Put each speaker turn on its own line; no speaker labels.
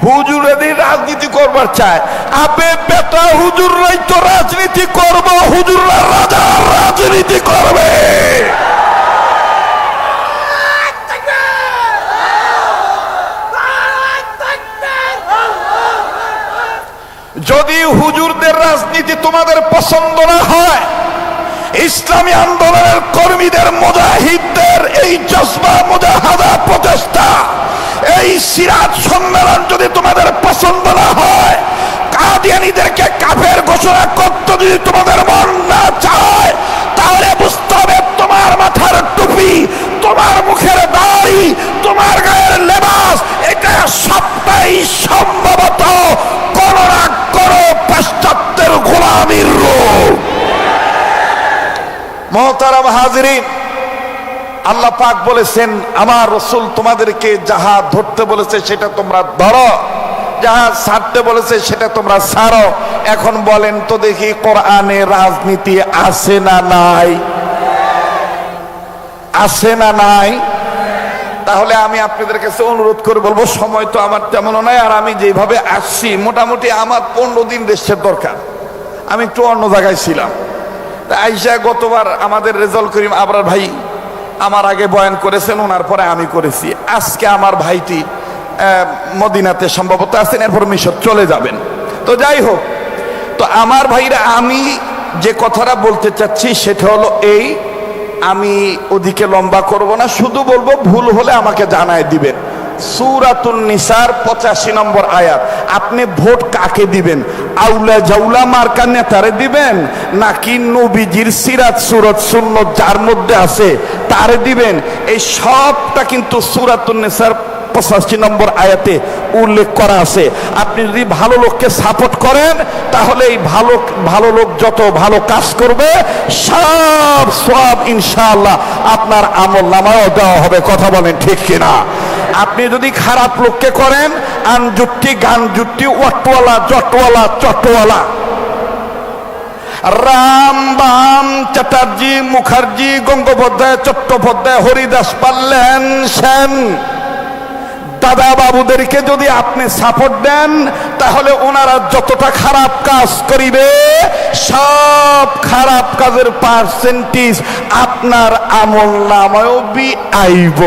হুজুর যদি রাজনীতি করবার চায়, আপে বেটা হুজুররাই তো রাজনীতি করবো, হুজুররা রাজা রাজনীতি করবে। যদি হুজুরদের রাজনীতি তোমাদের পছন্দ না হয়, ইসলামী আন্দোলনের কর্মীদের, মুজাহিদদের এই জজবা, মুজাহাদা, প্রচেষ্টা, এই সিরাত সম্মেলন যদি তোমাদের পছন্দ না হয়, কাদিয়ানীদেরকে কাফের ঘোষণা করতে যদি তোমাদের মন না চায়, তাহলে বুঝতে হবে তোমার মাথার টুপি, তোমার মুখের দাড়ি, তোমার গায়ের লেবাস, এটা সবটাই সম্ভবত কোন না কোন পাশ্চাত্যের গোলামীর রূপ। মুহতারাম হাজিরিন, আল্লাহ পাক বলেছেন আমার রাসূল তোমাদেরকে যাহা ধরতে বলেছে সেটা তোমরা ধরো, যাহা ছাড়তে বলেছে সেটা তোমরা ছাড়ো। এখন বলেন তো দেখি, কোরআনে রাজনীতি আছে না নাই? আছে না নাই? তাহলে আমি আপনাদের কাছে অনুরোধ করে বলবো, সময় তো আমার তেমন নাই, আর আমি যেভাবে আসছি মোটামুটি আমার 15 দিন রেস্টের দরকার। আমি একটু অন্য জায়গায় ছিলাম। আইসা গতবার আমাদের রেজাউল করিম আবরার ভাই আমার আগে বয়ান করেছেন, ওনার পরে আমি করেছি। আজকে আমার ভাইটি মদিনাতে সম্ভবত আছেন, এরপর মিশর চলে যাবেন। তো যাই হোক, তো আমার ভাইরা, আমি যে কথাটা বলতে চাচ্ছি সেটা হলো এই, আমি ওদিকে লম্বা করব না, শুধু বলবো ভুল হলে আমাকে জানায় দিবেন। সূরাতুন নিসার 85 নম্বর আয়াত। আপনি ভোট কাকে দিবেন? আউলা জাউলা মার্কা নেতারে দিবেন, নাকি নবীজির সিরাত সুরত সুন্নত যার মধ্যে আছে তারে দিবেন? এই সবটা কিন্তু সূরাতুন নিসার 85 নম্বর আয়াতে উল্লেখ করা আছে। আপনি যদি ভালো লোককে সাপোর্ট করেন, তাহলে এই ভালো লোক যত ভালো কাজ করবে, সব সওয়াব ইনশাআল্লাহ আপনার আমলনামায় দেওয়া হবে। কথা বলেন ঠিক কিনা? আপনি যদি খারাপ লোককে করেন, আনজুট্টি গানজুট্টি ওয়াটওয়ালা জটওয়ালা চটওয়ালা, রাম বাম চ্যাটার্জি মুখার্জি গঙ্গোপাধ্যায় চট্টোপাধ্যায় হরিদাস পাল্লেন সেন দাদা বাবুদেরকে যদি আপনি সাপোর্ট দেন, তাহলে ওনারা যতটা খারাপ কাজ করিবে, সব খারাপ কাজের পার্সেন্টেজ আপনার আমলনামায়ও আইব।